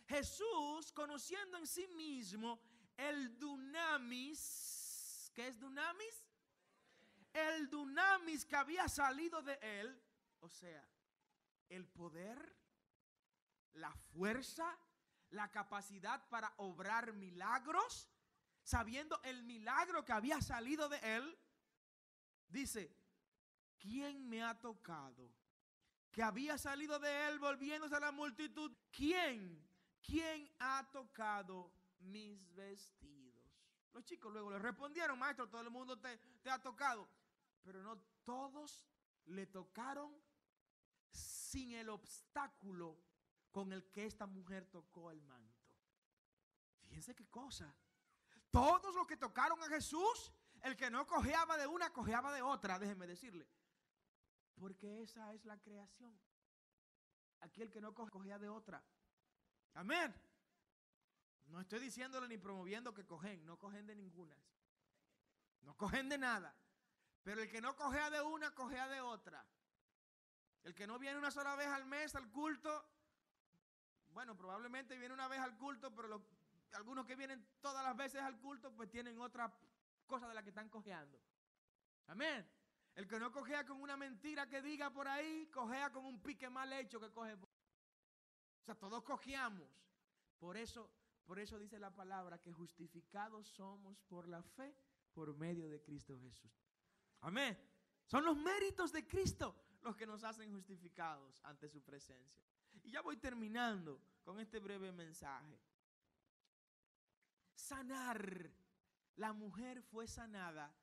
Jesús, conociendo en sí mismo el dunamis. ¿Qué es dunamis? El dunamis que había salido de él, o sea, el poder, la fuerza, la capacidad para obrar milagros, sabiendo el milagro que había salido de él, dice, ¿quién me ha tocado? Que había salido de él volviéndose a la multitud. ¿Quién ha tocado mis vestidos? Los chicos luego le respondieron, maestro, todo el mundo te ha tocado. Pero no todos le tocaron sin el obstáculo con el que esta mujer tocó el manto. Fíjense qué cosa. Todos los que tocaron a Jesús, el que no cojeaba de una, cojeaba de otra, déjenme decirle. Porque esa es la creación. Aquí el que no cojea de otra. Amén. No estoy diciéndole ni promoviendo que cogen, no cogen de ninguna. No cogen de nada. Pero el que no cojea de una, cojea de otra. El que no viene una sola vez al mes al culto, bueno, probablemente viene una vez al culto, pero algunos que vienen todas las veces al culto, pues tienen otra cosa de la que están cojeando. Amén. El que no cojea con una mentira que diga por ahí, cojea con un pique mal hecho que coge. O sea, todos cojeamos. Por eso dice la palabra que justificados somos por la fe, por medio de Cristo Jesús. Amén. Son los méritos de Cristo los que nos hacen justificados ante su presencia. Y ya voy terminando con este breve mensaje. Sanar. La mujer fue sanada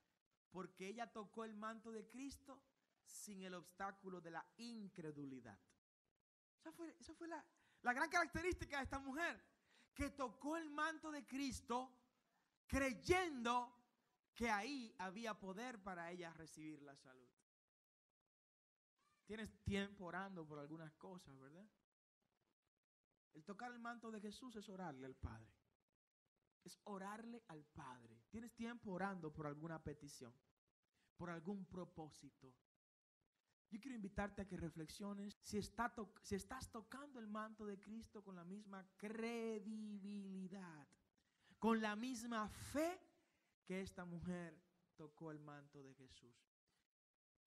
porque ella tocó el manto de Cristo sin el obstáculo de la incredulidad. Esa fue la gran característica de esta mujer, que tocó el manto de Cristo creyendo que ahí había poder para ella recibir la salud. Tienes tiempo orando por algunas cosas, ¿verdad? El tocar el manto de Jesús es orarle al Padre. Es orarle al Padre. Tienes tiempo orando por alguna petición, por algún propósito. Yo quiero invitarte a que reflexiones si estás tocando el manto de Cristo con la misma credibilidad, con la misma fe que esta mujer tocó el manto de Jesús.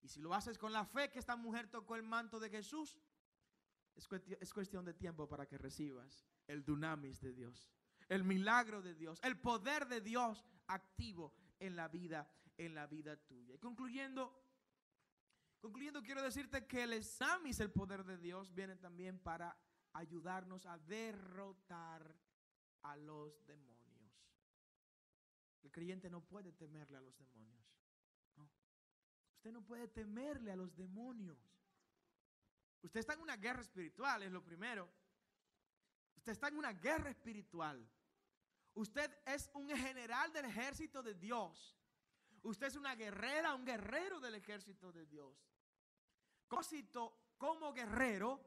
Y si lo haces con la fe que esta mujer tocó el manto de Jesús, es cuestión de tiempo para que recibas el dunamis de Dios, el milagro de Dios, el poder de Dios activo en la vida tuya. Y concluyendo, quiero decirte que el dunamis, el poder de Dios, viene también para ayudarnos a derrotar a los demonios. El creyente no puede temerle a los demonios. No. Usted no puede temerle a los demonios. Usted está en una guerra espiritual, es lo primero. Usted está en una guerra espiritual. Usted es un general del ejército de Dios. Usted es una guerrera, un guerrero del ejército de Dios. Como guerrero,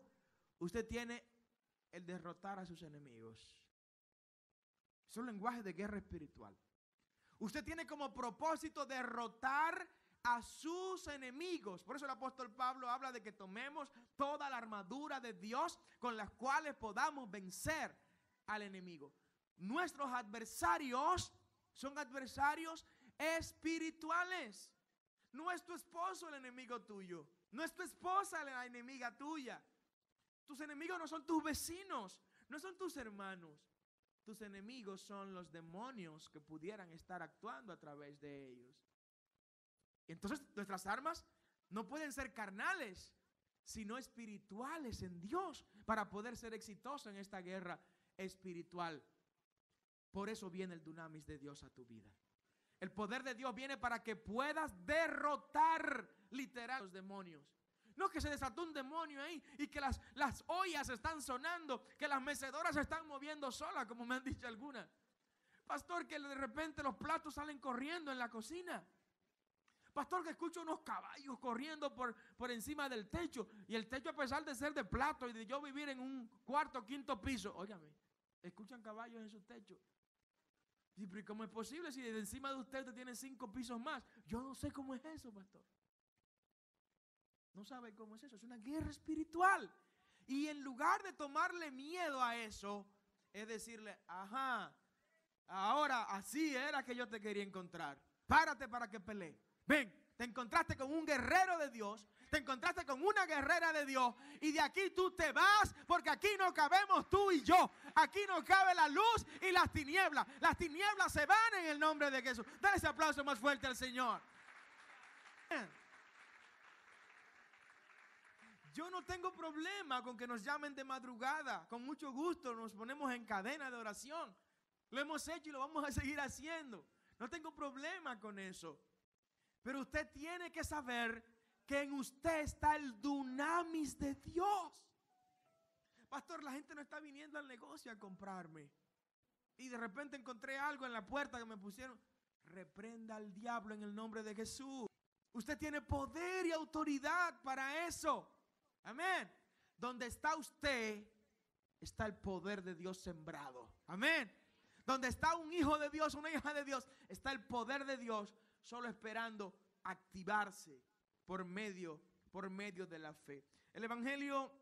usted tiene el derrotar a sus enemigos. Es un lenguaje de guerra espiritual. Usted tiene como propósito derrotar a sus enemigos. Por eso el apóstol Pablo habla de que tomemos toda la armadura de Dios con las cuales podamos vencer al enemigo. Nuestros adversarios son adversarios espirituales. No es tu esposo el enemigo tuyo, no es tu esposa la enemiga tuya. Tus enemigos no son tus vecinos, no son tus hermanos. Tus enemigos son los demonios que pudieran estar actuando a través de ellos. Entonces nuestras armas no pueden ser carnales, sino espirituales en Dios, para poder ser exitosos en esta guerra espiritual. Por eso viene el dunamis de Dios a tu vida. El poder de Dios viene para que puedas derrotar literal a los demonios. No que se desató un demonio ahí y que las ollas están sonando, que las mecedoras se están moviendo solas, como me han dicho algunas. Pastor, que de repente los platos salen corriendo en la cocina. Pastor, que escucho unos caballos corriendo por encima del techo. Y el techo, a pesar de ser de plato y de yo vivir en un cuarto o quinto piso, óigame, escuchan caballos en su techo. Y ¿cómo es posible si de encima de usted tiene 5 pisos más? Yo no sé cómo es eso, pastor. No sabe cómo es eso. Es una guerra espiritual. Y en lugar de tomarle miedo a eso, es decirle, ajá, ahora así era que yo te quería encontrar. Párate para que pelee. Ven, te encontraste con un guerrero de Dios, te encontraste con una guerrera de Dios, y de aquí tú te vas, porque aquí no cabemos tú y yo. Aquí no cabe la luz y las tinieblas. Las tinieblas se van en el nombre de Jesús. Dale ese aplauso más fuerte al Señor. Yo no tengo problema con que nos llamen de madrugada. Con mucho gusto nos ponemos en cadena de oración. Lo hemos hecho y lo vamos a seguir haciendo. No tengo problema con eso. Pero usted tiene que saber que en usted está el dunamis de Dios. Pastor, la gente no está viniendo al negocio a comprarme. Y de repente encontré algo en la puerta que me pusieron. Reprenda al diablo en el nombre de Jesús. Usted tiene poder y autoridad para eso. Amén. Donde está usted, está el poder de Dios sembrado. Amén. Donde está un hijo de Dios, una hija de Dios, está el poder de Dios solo esperando activarse por medio de la fe. El Evangelio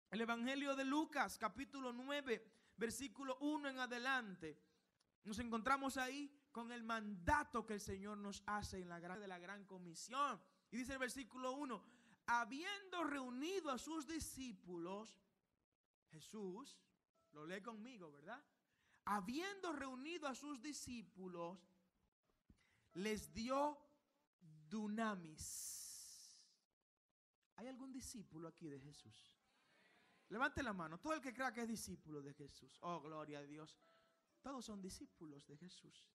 de Lucas, capítulo 9, versículo 1 en adelante. Nos encontramos ahí con el mandato que el Señor nos hace en la gran comisión. Y dice el versículo 1, habiendo reunido a sus discípulos, Jesús, lo lee conmigo, ¿verdad? Habiendo reunido a sus discípulos, les dio dunamis. ¿Hay algún discípulo aquí de Jesús? Levante la mano, todo el que crea que es discípulo de Jesús. Oh, gloria a Dios. Todos son discípulos de Jesús.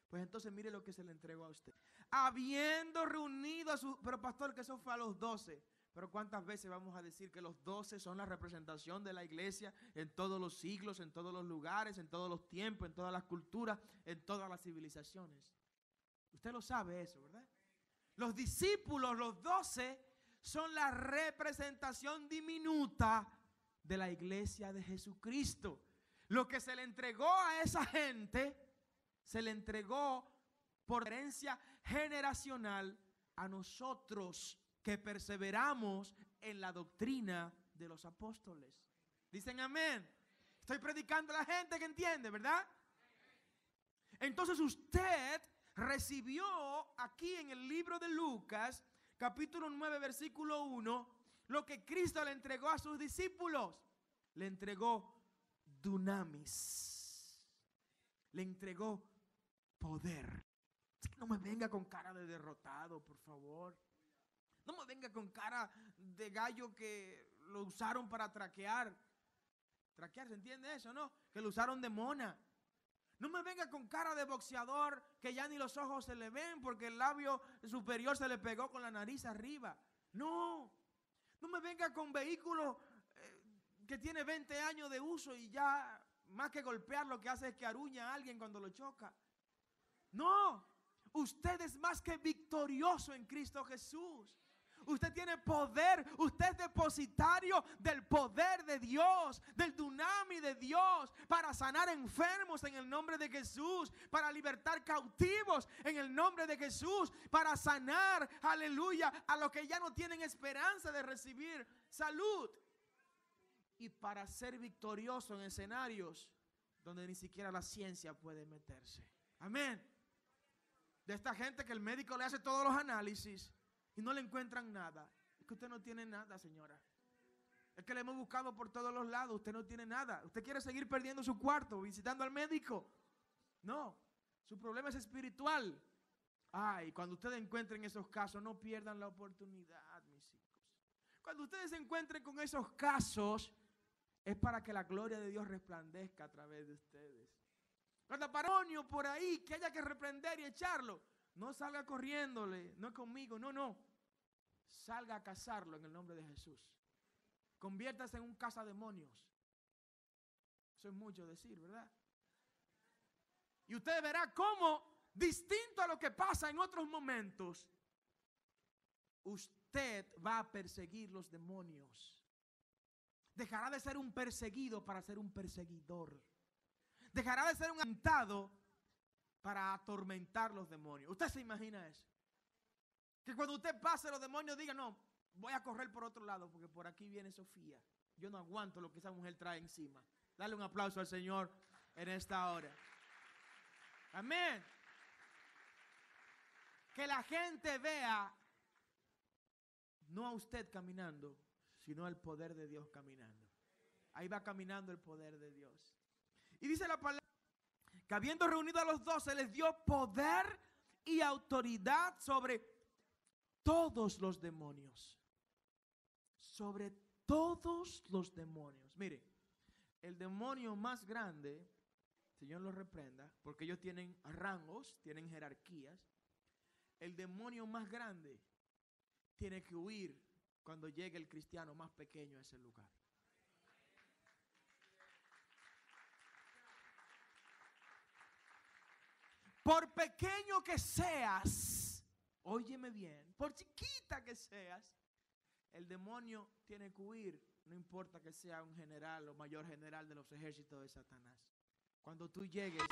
Pues entonces mire lo que se le entregó a usted. Habiendo reunido a sus... Pero pastor, que eso fue a los 12. Pero ¿cuántas veces vamos a decir que los 12 son la representación de la iglesia en todos los siglos, en todos los lugares, en todos los tiempos, en todas las culturas, en todas las civilizaciones? Usted lo sabe eso, ¿verdad? Los discípulos, los 12, son la representación diminuta de la iglesia de Jesucristo. Lo que se le entregó a esa gente, se le entregó por herencia generacional a nosotros que perseveramos en la doctrina de los apóstoles. Dicen amén. Estoy predicando a la gente que entiende, ¿verdad? Entonces usted recibió aquí en el libro de Lucas, capítulo 9, versículo 1, lo que Cristo le entregó a sus discípulos. Le entregó dunamis. Le entregó poder. No me venga con cara de derrotado, por favor. No me venga con cara de gallo que lo usaron para traquear. Traquear, ¿se entiende eso, no? Que lo usaron de mona. No me venga con cara de boxeador que ya ni los ojos se le ven porque el labio superior se le pegó con la nariz arriba. No. No me venga con vehículo que tiene 20 años de uso y ya más que golpear lo que hace es que aruña a alguien cuando lo choca. No. Usted es más que victorioso en Cristo Jesús. Usted tiene poder, usted es depositado depositario del poder de Dios, del dunamis de Dios, para sanar enfermos en el nombre de Jesús, para libertar cautivos en el nombre de Jesús, para sanar, aleluya, a los que ya no tienen esperanza de recibir salud, y para ser victorioso en escenarios donde ni siquiera la ciencia puede meterse. Amén. De esta gente que el médico le hace todos los análisis y no le encuentran nada. Es que usted no tiene nada, señora. Es que le hemos buscado por todos los lados. Usted no tiene nada. Usted quiere seguir perdiendo su cuarto visitando al médico. No, su problema es espiritual. Ay, cuando ustedes encuentren esos casos, no pierdan la oportunidad, mis hijos. Cuando ustedes se encuentren con esos casos, es para que la gloria de Dios resplandezca a través de ustedes. Cuando demonio por ahí que haya que reprender y echarlo, no salga corriéndole, no es conmigo, no. Salga a cazarlo en el nombre de Jesús. Conviértase en un cazademonios. Eso es mucho decir, ¿verdad? Y usted verá cómo, distinto a lo que pasa en otros momentos, usted va a perseguir los demonios. Dejará de ser un perseguido para ser un perseguidor. Dejará de ser un atentado para atormentar los demonios. ¿Usted se imagina eso? Que cuando usted pase los demonios diga, no, voy a correr por otro lado porque por aquí viene Sofía. Yo no aguanto lo que esa mujer trae encima. Dale un aplauso al Señor en esta hora. Amén. Que la gente vea no a usted caminando, sino al poder de Dios caminando. Ahí va caminando el poder de Dios. Y dice la palabra que habiendo reunido a los 12 les dio poder y autoridad sobre todos los demonios. Sobre todos los demonios. Mire, el demonio más grande, Señor lo reprenda, porque ellos tienen rangos, tienen jerarquías. El demonio más grande tiene que huir cuando llegue el cristiano más pequeño a ese lugar. Por pequeño que seas, óyeme bien, por chiquita que seas, el demonio tiene que huir, no importa que sea un general o mayor general de los ejércitos de Satanás. Cuando tú llegues